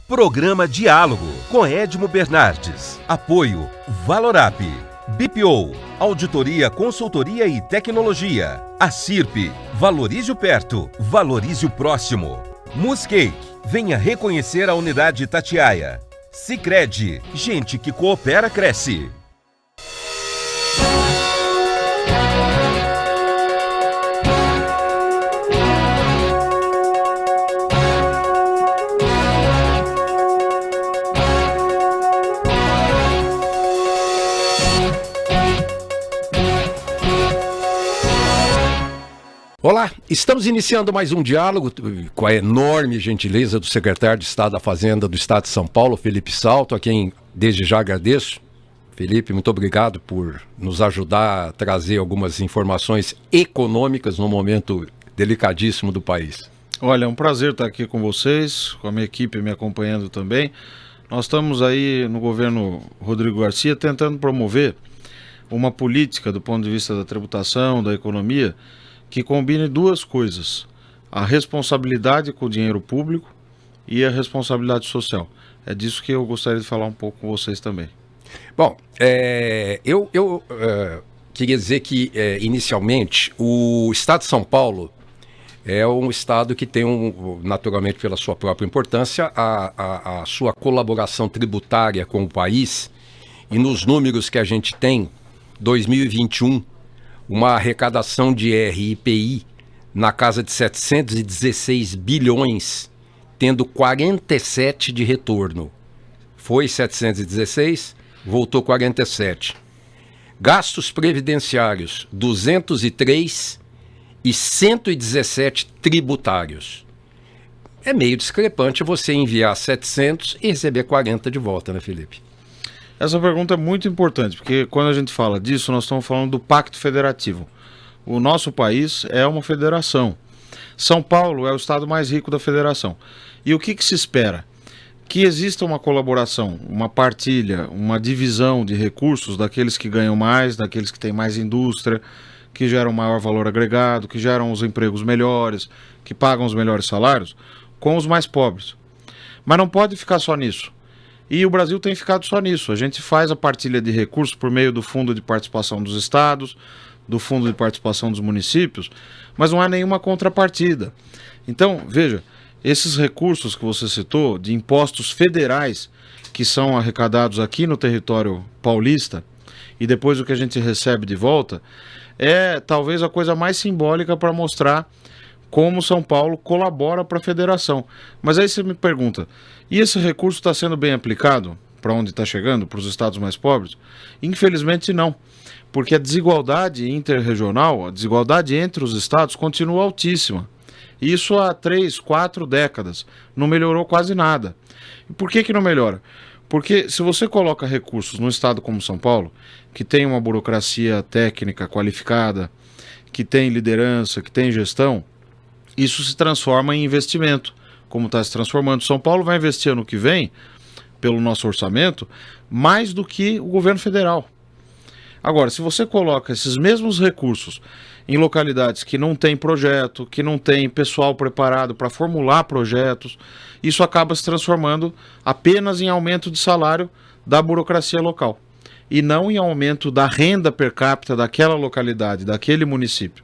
Programa Diálogo com Edmo Bernardes. Apoio Valorap, BPO, Auditoria, Consultoria e Tecnologia. Acirp, valorize o perto, valorize o próximo. Muscake, venha reconhecer a unidade Itatiaia. Sicredi, gente que coopera cresce. Olá, estamos iniciando mais um diálogo com a enorme gentileza do secretário de Estado da Fazenda do Estado de São Paulo, Felipe Salto, a quem desde já agradeço. Felipe, muito obrigado por nos ajudar a trazer algumas informações econômicas num momento delicadíssimo do país. Olha, é um prazer estar aqui com vocês, com a minha equipe me acompanhando também. Nós estamos aí no governo Rodrigo Garcia tentando promover uma política do ponto de vista da tributação, da economia, que combine duas coisas: a responsabilidade com o dinheiro público e a responsabilidade social. É disso que eu gostaria de falar um pouco com vocês também. Bom, eu queria dizer que, inicialmente, o Estado de São Paulo é um estado que tem, naturalmente, pela sua própria importância, a sua colaboração tributária com o país. E nos números que a gente tem, 2021, uma arrecadação de RIPI na casa de 716 bilhões, tendo 47 de retorno. Foi 716, voltou 47. Gastos previdenciários, 203 e 117 tributários. É meio discrepante você enviar 700 e receber 40 de volta, né, Felipe? Essa pergunta é muito importante, porque quando a gente fala disso, nós estamos falando do Pacto Federativo. O nosso país é uma federação. São Paulo é o estado mais rico da federação. E o que se espera? Que exista uma colaboração, uma partilha, uma divisão de recursos daqueles que ganham mais, daqueles que têm mais indústria, que geram maior valor agregado, que geram os empregos melhores, que pagam os melhores salários, com os mais pobres. Mas não pode ficar só nisso. E o Brasil tem ficado só nisso. A gente faz a partilha de recursos por meio do Fundo de Participação dos Estados, do Fundo de Participação dos Municípios, mas não há nenhuma contrapartida. Então, veja, esses recursos que você citou, de impostos federais, que são arrecadados aqui no território paulista, e depois o que a gente recebe de volta, é talvez a coisa mais simbólica para mostrar como São Paulo colabora para a federação. Mas aí você me pergunta, e esse recurso está sendo bem aplicado para onde está chegando, para os estados mais pobres? Infelizmente não, porque a desigualdade interregional, a desigualdade entre os estados continua altíssima. Isso há 3, 4 décadas, não melhorou quase nada. E por que não melhora? Porque se você coloca recursos num estado como São Paulo, que tem uma burocracia técnica qualificada, que tem liderança, que tem gestão, isso se transforma em investimento, como está se transformando. São Paulo vai investir ano que vem, pelo nosso orçamento, mais do que o governo federal. Agora, se você coloca esses mesmos recursos em localidades que não tem projeto, que não tem pessoal preparado para formular projetos, isso acaba se transformando apenas em aumento de salário da burocracia local, e não em aumento da renda per capita daquela localidade, daquele município.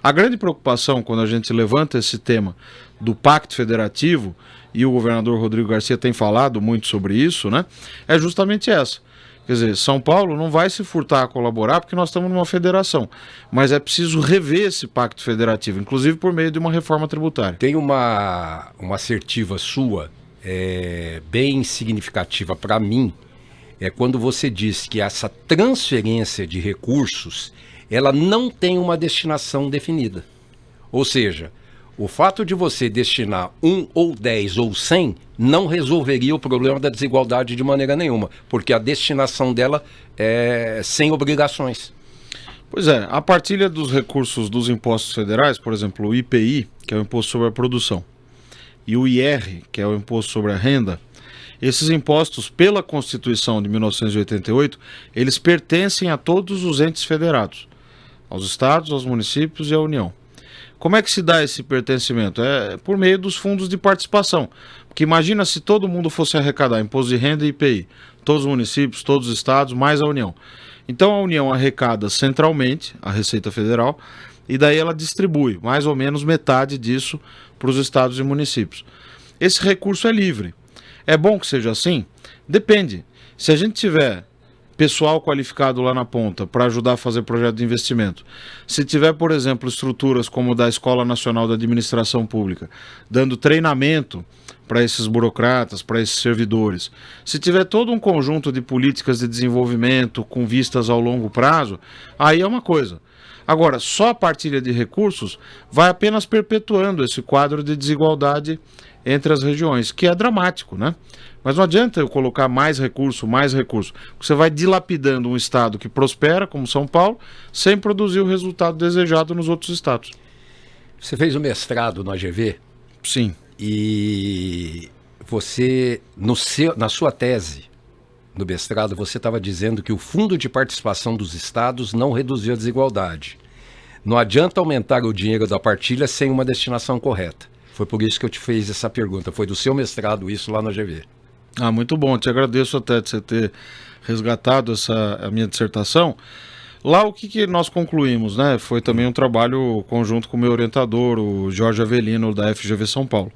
A grande preocupação quando a gente levanta esse tema do Pacto Federativo, e o governador Rodrigo Garcia tem falado muito sobre isso, né, é justamente essa. Quer dizer, São Paulo não vai se furtar a colaborar porque nós estamos numa federação, mas é preciso rever esse Pacto Federativo, inclusive por meio de uma reforma tributária. Tem uma assertiva sua, bem significativa para mim, é quando você diz que essa transferência de recursos ela não tem uma destinação definida. Ou seja, o fato de você destinar 1 ou 10 ou 100 não resolveria o problema da desigualdade de maneira nenhuma, porque a destinação dela é sem obrigações. Pois é, a partilha dos recursos dos impostos federais, por exemplo, o IPI, que é o Imposto sobre a Produção, e o IR, que é o Imposto sobre a Renda, esses impostos, pela Constituição de 1988, eles pertencem a todos os entes federados, aos estados, aos municípios e à União. Como é que se dá esse pertencimento? É por meio dos fundos de participação. Porque imagina se todo mundo fosse arrecadar imposto de renda e IPI, todos os municípios, todos os estados, mais a União. Então a União arrecada centralmente, a Receita Federal, e daí ela distribui mais ou menos metade disso para os estados e municípios. Esse recurso é livre. É bom que seja assim? Depende. Se a gente tiver pessoal qualificado lá na ponta para ajudar a fazer projeto de investimento, se tiver, por exemplo, estruturas como da Escola Nacional da Administração Pública, dando treinamento para esses burocratas, para esses servidores, se tiver todo um conjunto de políticas de desenvolvimento com vistas ao longo prazo, aí é uma coisa. Agora, só a partilha de recursos vai apenas perpetuando esse quadro de desigualdade entre as regiões, que é dramático, né? Mas não adianta eu colocar mais recurso, você vai dilapidando um estado que prospera, como São Paulo, sem produzir o resultado desejado nos outros estados. Você fez o mestrado no AGV? Sim. E você, na sua tese, no mestrado, você estava dizendo que o fundo de participação dos estados não reduziu a desigualdade. Não adianta aumentar o dinheiro da partilha sem uma destinação correta. Foi por isso que eu te fiz essa pergunta. Foi do seu mestrado isso lá no AGV. Ah, muito bom. Te agradeço até de você ter resgatado a minha dissertação. Lá o que nós concluímos, né? Foi também um trabalho conjunto com o meu orientador, o Jorge Avelino, da FGV São Paulo.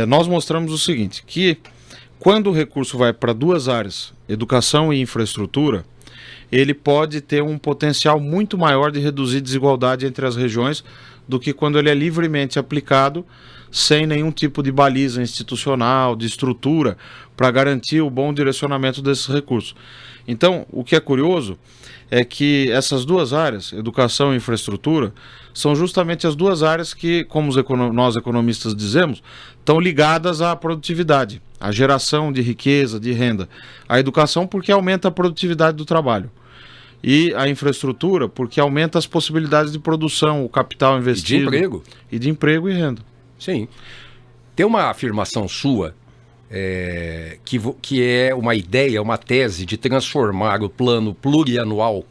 Nós mostramos o seguinte, que quando o recurso vai para duas áreas, educação e infraestrutura, ele pode ter um potencial muito maior de reduzir desigualdade entre as regiões do que quando ele é livremente aplicado sem nenhum tipo de baliza institucional, de estrutura, para garantir o bom direcionamento desses recursos. Então, o que é curioso é que essas duas áreas, educação e infraestrutura, são justamente as duas áreas que, como nós economistas dizemos, estão ligadas à produtividade, à geração de riqueza, de renda. A educação porque aumenta a produtividade do trabalho. E a infraestrutura porque aumenta as possibilidades de produção, o capital investido. E de emprego. E de emprego e renda. Sim. Tem uma afirmação sua que é uma ideia, uma tese de transformar o plano plurianual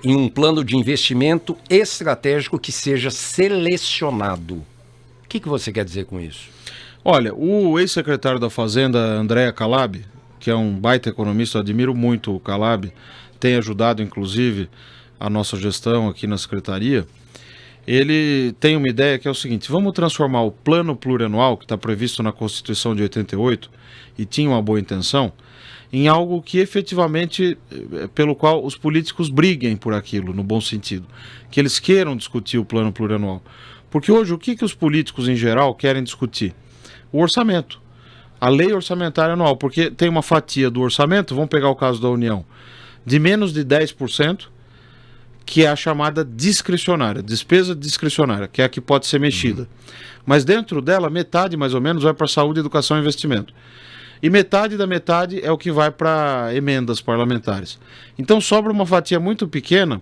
em um plano de investimento estratégico que seja selecionado. O que você quer dizer com isso? Olha, o ex-secretário da Fazenda, André Calab, que é um baita economista, eu admiro muito o Calab, tem ajudado inclusive a nossa gestão aqui na Secretaria. Ele tem uma ideia que é o seguinte: vamos transformar o plano plurianual, que está previsto na Constituição de 88, e tinha uma boa intenção, em algo que efetivamente, pelo qual os políticos briguem por aquilo, no bom sentido, que eles queiram discutir o plano plurianual. Porque hoje o que os políticos em geral querem discutir? O orçamento, a lei orçamentária anual, porque tem uma fatia do orçamento, vamos pegar o caso da União, de menos de 10%, que é a chamada discricionária, despesa discricionária, que é a que pode ser mexida. Mas dentro dela, metade mais ou menos vai para saúde, educação e investimento. E metade da metade é o que vai para emendas parlamentares. Então sobra uma fatia muito pequena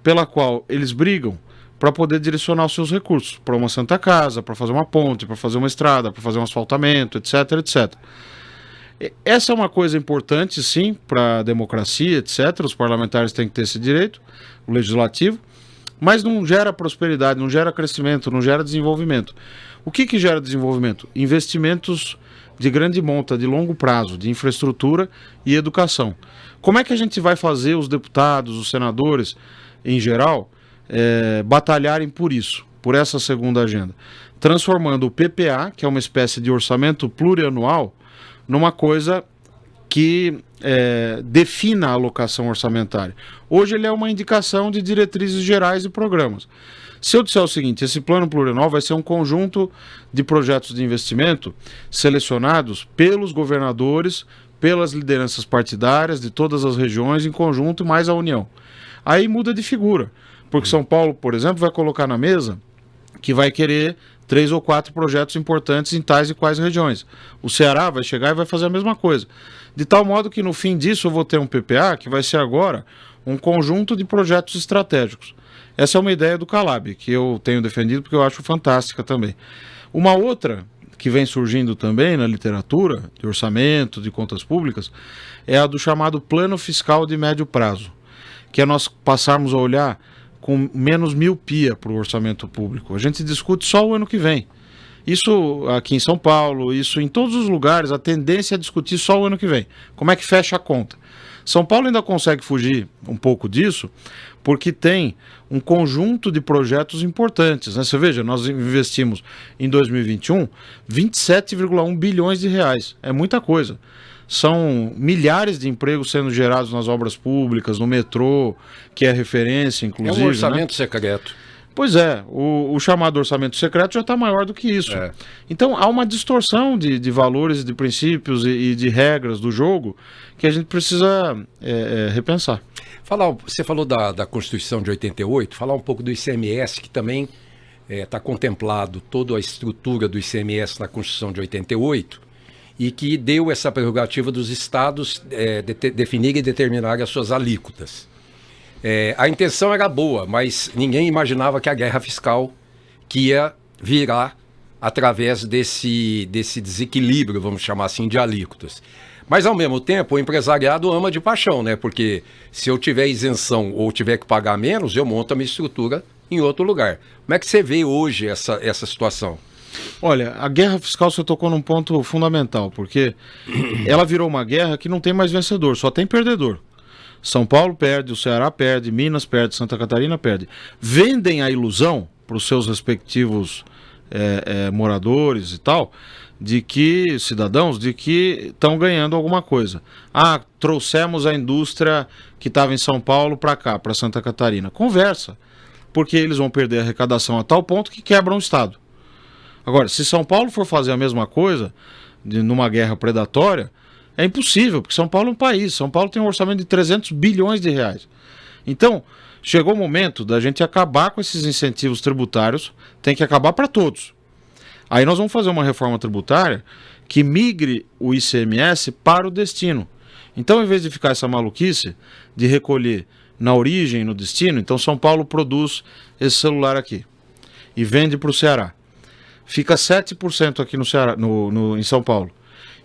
pela qual eles brigam para poder direcionar os seus recursos para uma Santa Casa, para fazer uma ponte, para fazer uma estrada, para fazer um asfaltamento, etc, etc. Essa é uma coisa importante, sim, para a democracia, etc. Os parlamentares têm que ter esse direito, o legislativo, mas não gera prosperidade, não gera crescimento, não gera desenvolvimento. O que gera desenvolvimento? Investimentos de grande monta, de longo prazo, de infraestrutura e educação. Como é que a gente vai fazer os deputados, os senadores, em geral, batalharem por isso, por essa segunda agenda? Transformando o PPA, que é uma espécie de orçamento plurianual, numa coisa que defina a alocação orçamentária. Hoje ele é uma indicação de diretrizes gerais e programas. Se eu disser o seguinte, esse plano plurianual vai ser um conjunto de projetos de investimento selecionados pelos governadores, pelas lideranças partidárias de todas as regiões em conjunto, mais a União. Aí muda de figura, porque São Paulo, por exemplo, vai colocar na mesa que vai querer 3 ou 4 projetos importantes em tais e quais regiões. O Ceará vai chegar e vai fazer a mesma coisa. De tal modo que no fim disso eu vou ter um PPA que vai ser agora um conjunto de projetos estratégicos. Essa é uma ideia do Calab, que eu tenho defendido porque eu acho fantástica também. Uma outra que vem surgindo também na literatura, de orçamento, de contas públicas, é a do chamado plano fiscal de médio prazo, que é nós passarmos a olhar com menos miopia para o orçamento público. A gente discute só o ano que vem. Isso aqui em São Paulo, isso em todos os lugares, a tendência é discutir só o ano que vem. Como é que fecha a conta? São Paulo ainda consegue fugir um pouco disso, porque tem um conjunto de projetos importantes, né? Você veja, nós investimos em 2021 27,1 bilhões de reais. É muita coisa. São milhares de empregos sendo gerados nas obras públicas, no metrô, que é referência, inclusive. É um orçamento secreto. Pois é, o chamado orçamento secreto já está maior do que isso. Então há uma distorção de valores, de princípios e de regras do jogo que a gente precisa repensar. Você falou da Constituição de 88, falar um pouco do ICMS, que também está contemplado toda a estrutura do ICMS na Constituição de 88 e que deu essa prerrogativa dos estados definirem e determinarem as suas alíquotas. A intenção era boa, mas ninguém imaginava que a guerra fiscal que ia virar através desse desequilíbrio, vamos chamar assim, de alíquotas. Mas, ao mesmo tempo, o empresariado ama de paixão, né? Porque se eu tiver isenção ou tiver que pagar menos, eu monto a minha estrutura em outro lugar. Como é que você vê hoje essa situação? Olha, a guerra fiscal você tocou num ponto fundamental, porque ela virou uma guerra que não tem mais vencedor, só tem perdedor. São Paulo perde, o Ceará perde, Minas perde, Santa Catarina perde. Vendem a ilusão para os seus respectivos moradores e tal, cidadãos, de que estão ganhando alguma coisa. Trouxemos a indústria que estava em São Paulo para cá, para Santa Catarina. Conversa, porque eles vão perder a arrecadação a tal ponto que quebram o Estado. Agora, se São Paulo for fazer a mesma coisa, numa guerra predatória, é impossível, porque São Paulo é um país. São Paulo tem um orçamento de 300 bilhões de reais. Então, chegou o momento da gente acabar com esses incentivos tributários, tem que acabar para todos. Aí nós vamos fazer uma reforma tributária que migre o ICMS para o destino. Então, em vez de ficar essa maluquice de recolher na origem e no destino, então São Paulo produz esse celular aqui e vende para o Ceará. Fica 7% aqui no Ceará, em São Paulo.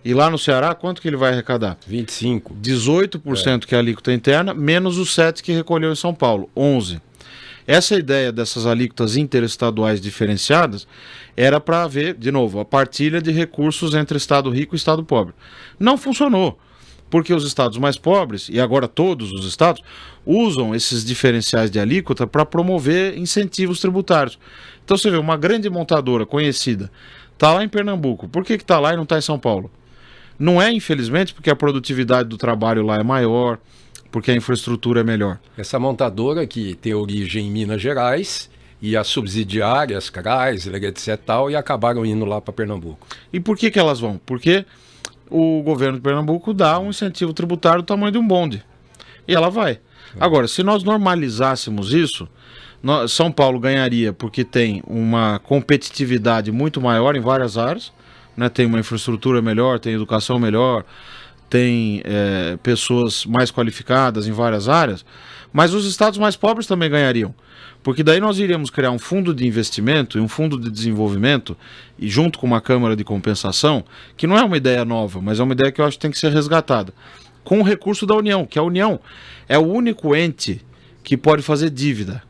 E lá no Ceará, quanto que ele vai arrecadar? 25%. 18% que é a alíquota interna, menos os 7% que recolheu em São Paulo, 11%. Essa ideia dessas alíquotas interestaduais diferenciadas era para haver, de novo, a partilha de recursos entre Estado rico e Estado pobre. Não funcionou, porque os estados mais pobres, e agora todos os estados, usam esses diferenciais de alíquota para promover incentivos tributários. Então você vê, uma grande montadora conhecida está lá em Pernambuco. Por que está lá e não está em São Paulo? Não é, infelizmente, porque a produtividade do trabalho lá é maior, porque a infraestrutura é melhor. Essa montadora que tem origem em Minas Gerais e as subsidiárias, Chrysler, etc. e acabaram indo lá para Pernambuco. E por que elas vão? Porque o governo de Pernambuco dá um incentivo tributário do tamanho de um bonde. E ela vai. Agora, se nós normalizássemos isso, São Paulo ganharia porque tem uma competitividade muito maior em várias áreas, né? Tem uma infraestrutura melhor, tem educação melhor, tem pessoas mais qualificadas em várias áreas, mas os estados mais pobres também ganhariam, porque daí nós iríamos criar um fundo de investimento e um fundo de desenvolvimento, e junto com uma câmara de compensação, que não é uma ideia nova, mas é uma ideia que eu acho que tem que ser resgatada, com o recurso da União, que a União é o único ente que pode fazer dívida.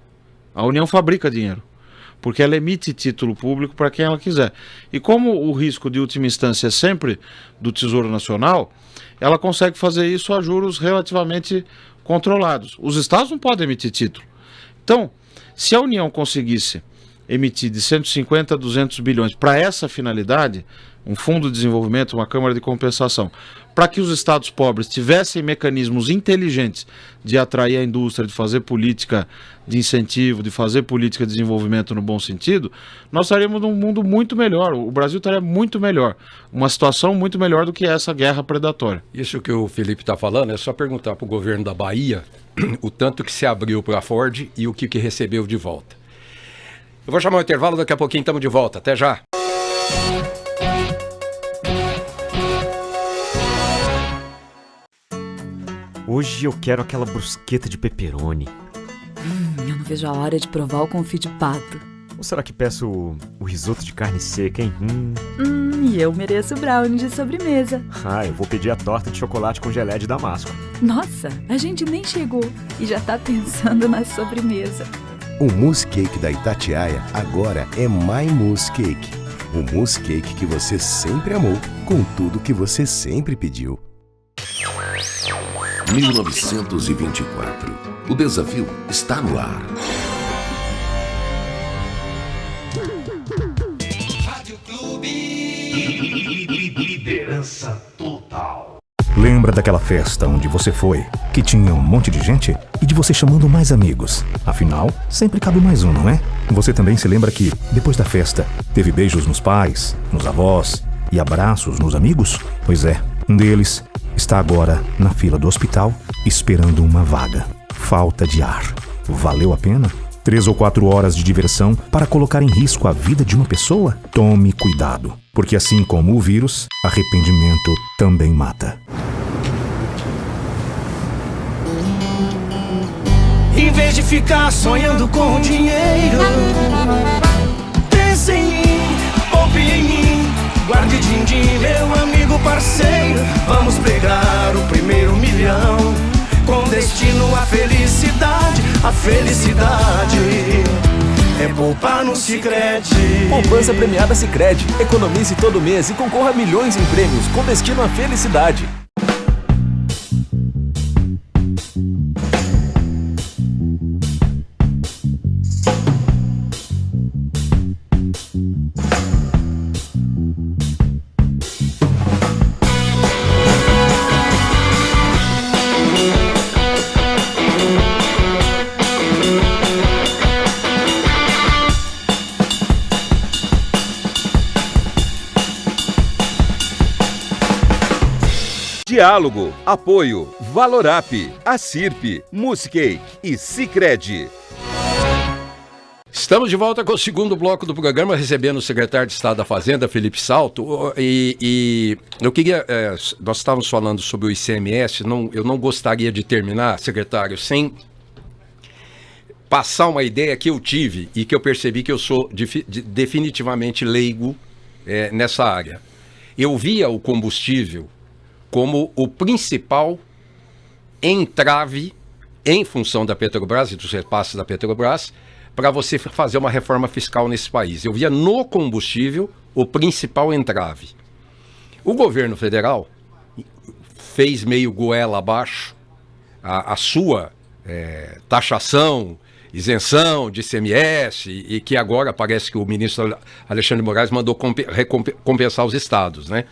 A União fabrica dinheiro, porque ela emite título público para quem ela quiser. E como o risco de última instância é sempre do Tesouro Nacional, ela consegue fazer isso a juros relativamente controlados. Os estados não podem emitir título. Então, se a União conseguisse emitir de 150 a 200 bilhões para essa finalidade, um fundo de desenvolvimento, uma câmara de compensação, para que os estados pobres tivessem mecanismos inteligentes de atrair a indústria, de fazer política de incentivo, de fazer política de desenvolvimento no bom sentido, nós estaríamos num mundo muito melhor, o Brasil estaria muito melhor, uma situação muito melhor do que essa guerra predatória. Isso que o Felipe está falando é só perguntar para o governo da Bahia o tanto que se abriu para a Ford e o que recebeu de volta. Eu vou chamar o intervalo, daqui a pouquinho estamos de volta. Até já! Hoje eu quero aquela brusqueta de pepperoni. Eu não vejo a hora de provar o confit de pato. Ou será que peço o risoto de carne seca, hein? E eu mereço brownie de sobremesa. Eu vou pedir a torta de chocolate com geleia de damasco. Nossa, a gente nem chegou e já tá pensando na sobremesa. O Mousse Cake da Itatiaia agora é My Mousse Cake. O mousse cake que você sempre amou, com tudo que você sempre pediu. 1924. O desafio está no ar. Rádio Clube. Liderança total. Lembra daquela festa onde você foi, que tinha um monte de gente e de você chamando mais amigos? Afinal, sempre cabe mais um, não é? Você também se lembra que, depois da festa, teve beijos nos pais, nos avós e abraços nos amigos? Pois é, um deles está agora na fila do hospital esperando uma vaga. Falta de ar. Valeu a pena? 3 ou 4 horas de diversão para colocar em risco a vida de uma pessoa? Tome cuidado, porque assim como o vírus, arrependimento também mata. Em vez de ficar sonhando com dinheiro, pense em mim, poupe em mim, guarde din-din, meu amigo parceiro. Vamos pegar o primeiro milhão, com destino à felicidade. A felicidade é poupar no Sicredi. Poupança premiada Sicredi. Economize todo mês e concorra a milhões em prêmios com destino à felicidade. Diálogo, apoio, Valorap, Acirp, Mousse Cake e Sicredi. Estamos de volta com o segundo bloco do programa, recebendo o secretário de Estado da Fazenda, Felipe Salto. E eu queria... nós estávamos falando sobre o ICMS, eu não gostaria de terminar, secretário, sem passar uma ideia que eu tive e que eu percebi que eu sou definitivamente leigo nessa área. Eu via o combustível como o principal entrave em função da Petrobras e dos repasses da Petrobras para você fazer uma reforma fiscal nesse país. Eu via no combustível o principal entrave. O governo federal fez meio goela abaixo a sua taxação, isenção de ICMS e que agora parece que o ministro Alexandre de Moraes mandou compensar os estados, né?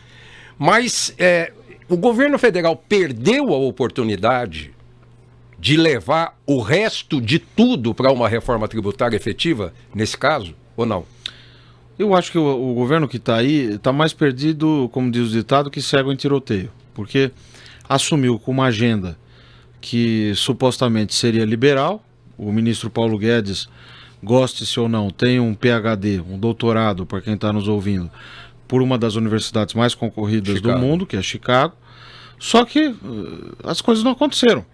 Mas o governo federal perdeu a oportunidade de levar o resto de tudo para uma reforma tributária efetiva, nesse caso, ou não? Eu acho que o governo que está aí está mais perdido, como diz o ditado, que cego em tiroteio. Porque assumiu com uma agenda que supostamente seria liberal. O ministro Paulo Guedes, goste-se ou não, tem um PhD, um doutorado, para quem está nos ouvindo, por uma das universidades mais concorridas do mundo, que é Chicago. Só que as coisas não aconteceram.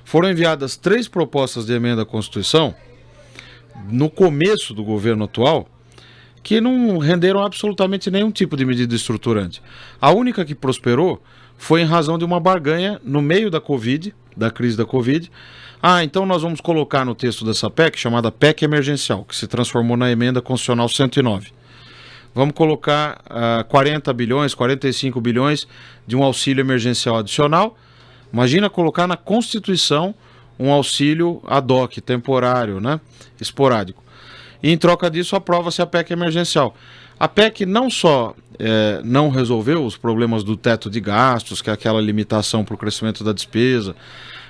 Foram enviadas 3 propostas de emenda à Constituição no começo do governo atual que não renderam absolutamente nenhum tipo de medida estruturante. A única que prosperou foi em razão de uma barganha no meio da Covid, da crise da Covid. Então nós vamos colocar no texto dessa PEC, chamada PEC emergencial, que se transformou na emenda constitucional 109. Vamos colocar 40 bilhões, 45 bilhões de um auxílio emergencial adicional. Imagina colocar na Constituição um auxílio ad hoc, temporário, né? Esporádico. E em troca disso aprova-se a PEC emergencial. A PEC não só não resolveu os problemas do teto de gastos, que é aquela limitação para o crescimento da despesa,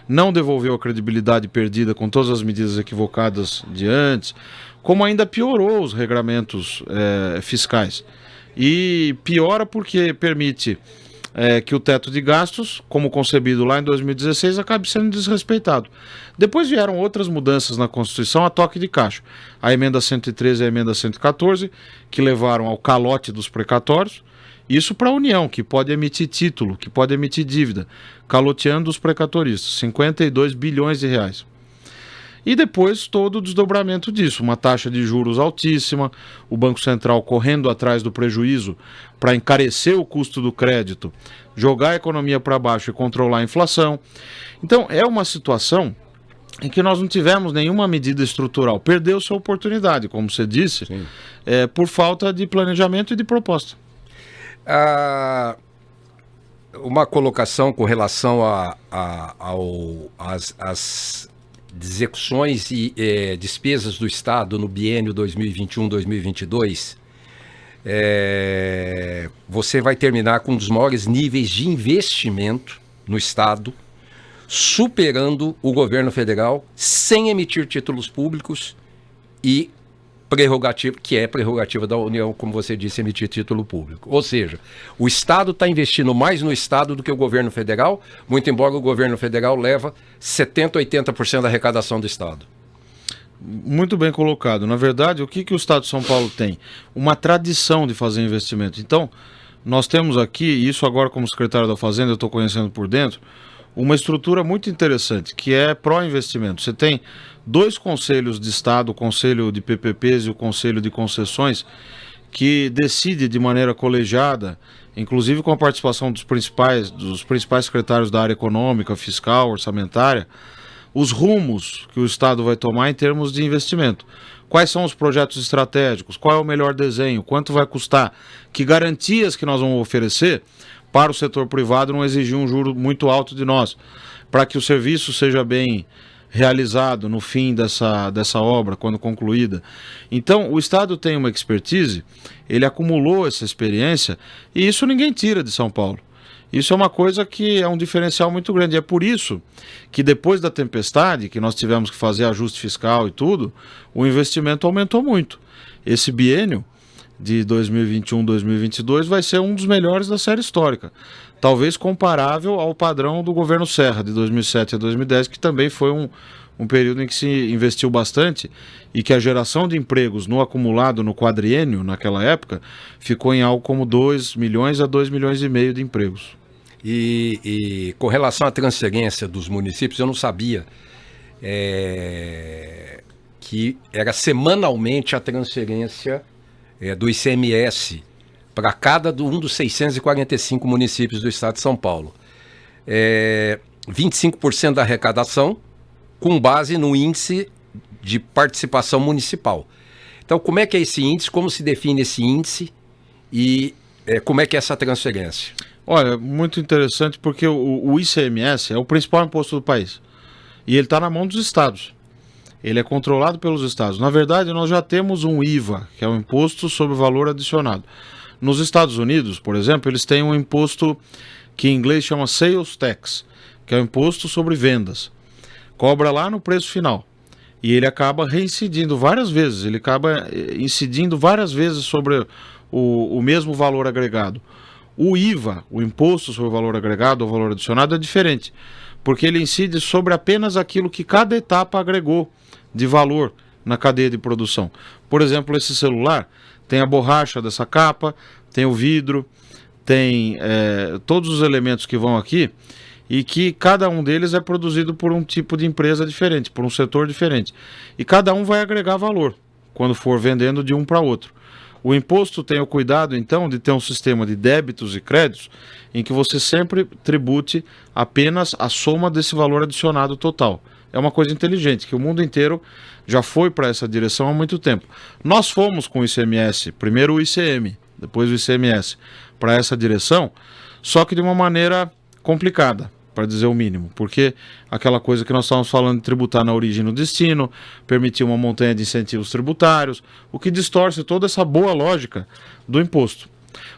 não devolveu a credibilidade perdida com todas as medidas equivocadas de antes, como ainda piorou os regramentos fiscais. E piora porque permite que o teto de gastos, como concebido lá em 2016, acabe sendo desrespeitado. Depois vieram outras mudanças na Constituição a toque de caixa. A emenda 113 e a emenda 114, que levaram ao calote dos precatórios. Isso para a União, que pode emitir título, que pode emitir dívida, caloteando os precatoristas, 52 bilhões de reais. E depois todo o desdobramento disso, uma taxa de juros altíssima, o Banco Central correndo atrás do prejuízo para encarecer o custo do crédito, jogar a economia para baixo e controlar a inflação. Então é uma situação em que nós não tivemos nenhuma medida estrutural. Perdeu-se a oportunidade, como você disse, por falta de planejamento e de proposta. Uma colocação com relação às execuções e despesas do Estado no biênio 2021-2022, você vai terminar com um dos maiores níveis de investimento no Estado, superando o governo federal, sem emitir títulos públicos e prerrogativa da União, como você disse, emitir título público. Ou seja, o Estado está investindo mais no Estado do que o governo federal, muito embora o governo federal leva 70%, 80% da arrecadação do Estado. Muito bem colocado. Na verdade, o que o Estado de São Paulo tem? Uma tradição de fazer investimento. Então, nós temos aqui, e isso agora como secretário da Fazenda eu estou conhecendo por dentro, uma estrutura muito interessante, que é pró-investimento. Você tem 2 conselhos de Estado, o Conselho de PPPs e o Conselho de Concessões, que decide de maneira colegiada, inclusive com a participação dos principais secretários da área econômica, fiscal, orçamentária, os rumos que o Estado vai tomar em termos de investimento. Quais são os projetos estratégicos? Qual é o melhor desenho? Quanto vai custar? Que garantias que nós vamos oferecer para o setor privado não exigir um juro muito alto de nós, para que o serviço seja bem realizado no fim dessa obra, quando concluída. Então, o Estado tem uma expertise, ele acumulou essa experiência, e isso ninguém tira de São Paulo. Isso é uma coisa que é um diferencial muito grande. É por isso que depois da tempestade, que nós tivemos que fazer ajuste fiscal e tudo, o investimento aumentou muito. Esse biênio de 2021-2022 vai ser um dos melhores da série histórica. Talvez comparável ao padrão do governo Serra, de 2007 a 2010, que também foi um período em que se investiu bastante e que a geração de empregos no acumulado, no quadriênio, naquela época, ficou em algo como 2 milhões a 2,5 milhões de empregos. E com relação à transferência dos municípios, eu não sabia que era semanalmente a transferência do ICMS para cada um dos 645 municípios do estado de São Paulo. 25% da arrecadação com base no índice de participação municipal. Então, como é que é esse índice? Como se define esse índice? E como é que é essa transferência? Olha, muito interessante porque o ICMS é o principal imposto do país. E ele está na mão dos estados. Ele é controlado pelos estados. Na verdade, nós já temos um IVA, que é o Imposto sobre o Valor Adicionado. Nos Estados Unidos, por exemplo, eles têm um imposto que em inglês chama Sales Tax, que é o imposto sobre vendas. Cobra lá no preço final. E ele acaba reincidindo várias vezes. Ele acaba incidindo várias vezes sobre o mesmo valor agregado. O IVA, o Imposto sobre o Valor Agregado ou Valor Adicionado, é diferente, porque ele incide sobre apenas aquilo que cada etapa agregou de valor na cadeia de produção. Por exemplo, esse celular tem a borracha dessa capa, tem o vidro, tem todos os elementos que vão aqui e que cada um deles é produzido por um tipo de empresa diferente, por um setor diferente. E cada um vai agregar valor quando for vendendo de um para outro. O imposto tem o cuidado, então, de ter um sistema de débitos e créditos em que você sempre tribute apenas a soma desse valor adicionado total. É uma coisa inteligente, que o mundo inteiro já foi para essa direção há muito tempo. Nós fomos com o ICMS, primeiro o ICM, depois o ICMS, para essa direção, só que de uma maneira complicada, para dizer o mínimo, porque aquela coisa que nós estávamos falando de tributar na origem e no destino, permitir uma montanha de incentivos tributários, o que distorce toda essa boa lógica do imposto.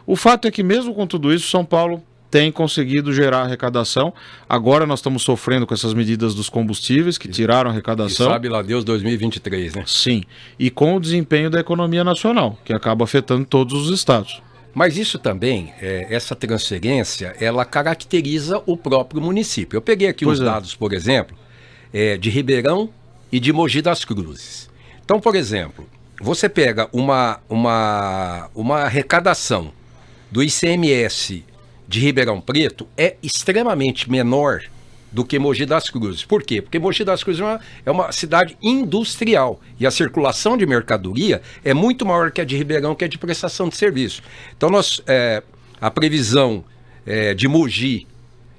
O fato é que mesmo com tudo isso, São Paulo tem conseguido gerar arrecadação. Agora nós estamos sofrendo com essas medidas dos combustíveis que tiraram a arrecadação. E sabe lá Deus 2023, né? Sim, e com o desempenho da economia nacional, que acaba afetando todos os estados. Mas isso também, essa transferência, ela caracteriza o próprio município. Eu peguei aqui os dados, por exemplo, de Ribeirão e de Mogi das Cruzes. Então, por exemplo, você pega uma arrecadação do ICMS de Ribeirão Preto é extremamente menor do que Mogi das Cruzes. Por quê? Porque Mogi das Cruzes é uma cidade industrial e a circulação de mercadoria é muito maior que a de Ribeirão, que é de prestação de serviço. Então, a previsão de Mogi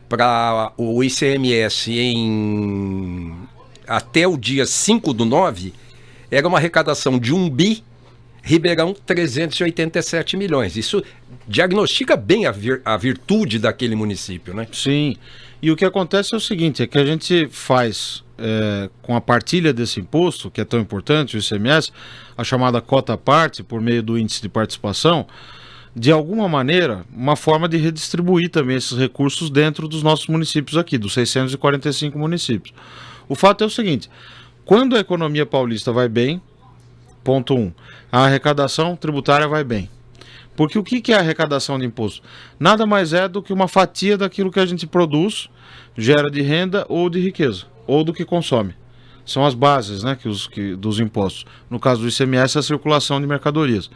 para o ICMS em até o dia 5/9, era uma arrecadação de 1 bi, Ribeirão 387 milhões. Isso diagnostica bem a virtude daquele município, né? Sim, e o que acontece é o seguinte, é que a gente faz, com a partilha desse imposto, que é tão importante, o ICMS, a chamada cota parte, por meio do índice de participação, de alguma maneira, uma forma de redistribuir também esses recursos dentro dos nossos municípios aqui, dos 645 municípios. O fato é o seguinte, quando a economia paulista vai bem, ponto 1, a arrecadação tributária vai bem. Porque o que é a arrecadação de imposto? Nada mais é do que uma fatia daquilo que a gente produz, gera de renda ou de riqueza, ou do que consome. São as bases, né, dos impostos. No caso do ICMS, a circulação de mercadorias.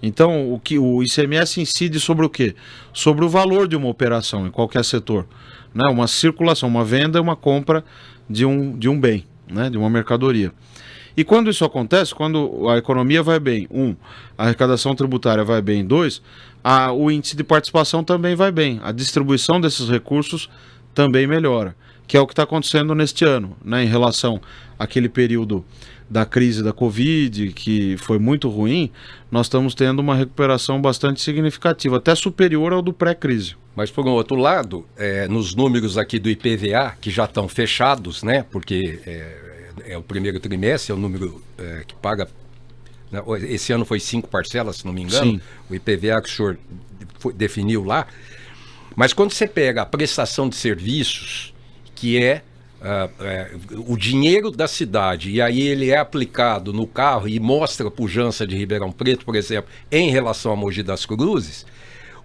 Então, o ICMS incide sobre o quê? Sobre o valor de uma operação em qualquer setor. Né? Uma circulação, uma venda, uma compra de um bem, né? De uma mercadoria. E quando isso acontece, quando a economia vai bem, a arrecadação tributária vai bem, 2, o índice de participação também vai bem. A distribuição desses recursos também melhora, que é o que está acontecendo neste ano, né? Em relação àquele período da crise da Covid, que foi muito ruim, nós estamos tendo uma recuperação bastante significativa, até superior ao do pré-crise. Mas, por um outro lado, nos números aqui do IPVA, que já estão fechados, né? Porque é o primeiro trimestre, é o número que paga. Né? Esse ano foi 5 parcelas, se não me engano. Sim. O IPVA que o senhor definiu lá. Mas quando você pega a prestação de serviços, que é o dinheiro da cidade, e aí ele é aplicado no carro e mostra a pujança de Ribeirão Preto, por exemplo, em relação a Mogi das Cruzes,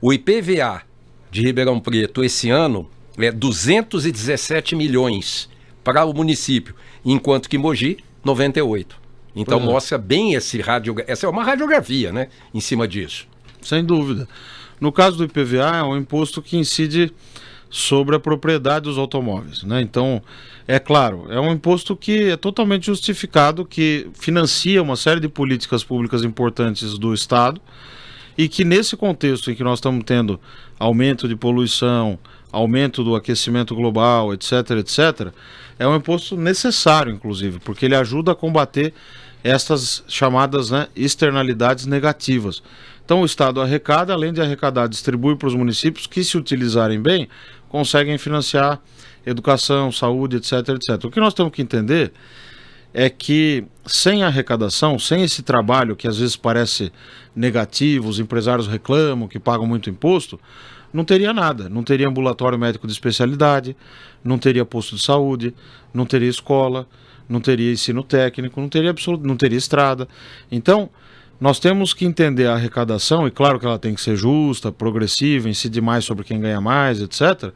o IPVA de Ribeirão Preto esse ano é 217 milhões para o município, enquanto que Mogi, 98. Então mostra bem essa é uma radiografia, né, em cima disso. Sem dúvida. No caso do IPVA, é um imposto que incide sobre a propriedade dos automóveis, né? Então, é claro, é um imposto que é totalmente justificado, que financia uma série de políticas públicas importantes do Estado e que nesse contexto em que nós estamos tendo aumento de poluição, aumento do aquecimento global, etc., etc., é um imposto necessário, inclusive, porque ele ajuda a combater essas chamadas, né, externalidades negativas. Então o Estado arrecada, além de arrecadar, distribui para os municípios que, se utilizarem bem, conseguem financiar educação, saúde, etc., etc. O que nós temos que entender é que sem arrecadação, sem esse trabalho que às vezes parece negativo, os empresários reclamam que pagam muito imposto, não teria nada. Não teria ambulatório médico de especialidade, não teria posto de saúde, não teria escola, não teria ensino técnico, não teria estrada. Então, nós temos que entender a arrecadação, e claro que ela tem que ser justa, progressiva, incidir mais sobre quem ganha mais, etc.,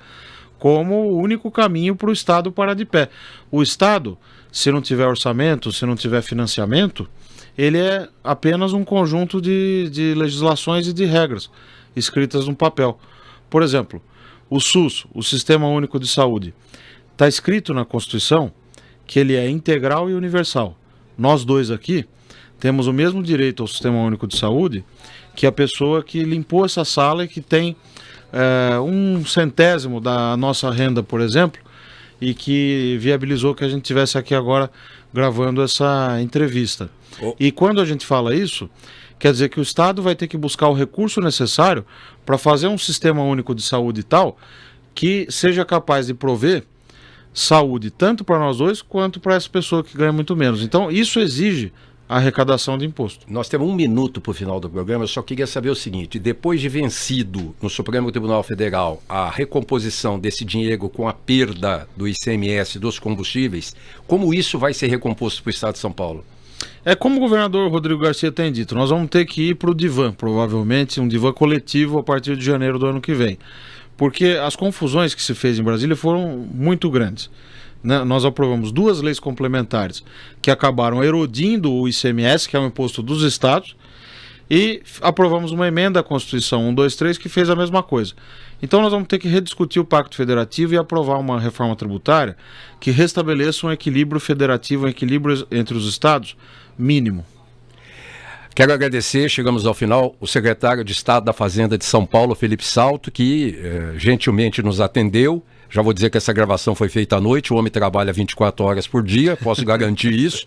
como o único caminho para o Estado parar de pé. O Estado, se não tiver orçamento, se não tiver financiamento, ele é apenas um conjunto de legislações e de regras escritas num papel. Por exemplo, o SUS, o Sistema Único de Saúde, está escrito na Constituição que ele é integral e universal. Nós dois aqui temos o mesmo direito ao Sistema Único de Saúde que a pessoa que limpou essa sala e que tem 1/100 da nossa renda, por exemplo, e que viabilizou que a gente estivesse aqui agora gravando essa entrevista. E quando a gente fala isso, quer dizer que o Estado vai ter que buscar o recurso necessário para fazer um sistema único de saúde tal que seja capaz de prover saúde tanto para nós dois quanto para essa pessoa que ganha muito menos. Então isso exige a arrecadação de imposto. Nós temos 1 minuto para o final do programa, eu só queria saber o seguinte: depois de vencido no Supremo Tribunal Federal a recomposição desse dinheiro com a perda do ICMS dos combustíveis, como isso vai ser recomposto para o Estado de São Paulo? É como o governador Rodrigo Garcia tem dito, nós vamos ter que ir para o divã, provavelmente, um divã coletivo a partir de janeiro do ano que vem. Porque as confusões que se fez em Brasília foram muito grandes. Nós aprovamos 2 leis complementares que acabaram erodindo o ICMS, que é um imposto dos estados, e aprovamos uma emenda à Constituição 123 que fez a mesma coisa. Então nós vamos ter que rediscutir o Pacto Federativo e aprovar uma reforma tributária que restabeleça um equilíbrio federativo, um equilíbrio entre os estados mínimo. Quero agradecer, chegamos ao final, o secretário de Estado da Fazenda de São Paulo, Felipe Salto, que gentilmente nos atendeu Já vou dizer que essa gravação foi feita à noite, o homem trabalha 24 horas por dia, posso garantir isso.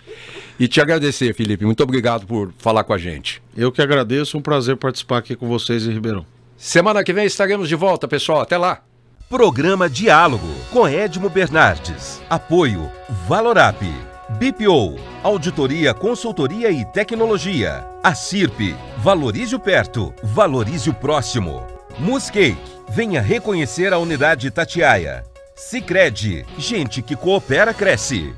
E te agradecer, Felipe, muito obrigado por falar com a gente. Eu que agradeço, um prazer participar aqui com vocês em Ribeirão. Semana que vem estaremos de volta, pessoal, até lá. Programa Diálogo com Edmo Bernardes. Apoio Valorap, BPO, Auditoria, Consultoria e Tecnologia. A CIRP, valorize o perto, valorize o próximo. Muscake, venha reconhecer a unidade Itatiaia. Sicredi, gente que coopera cresce.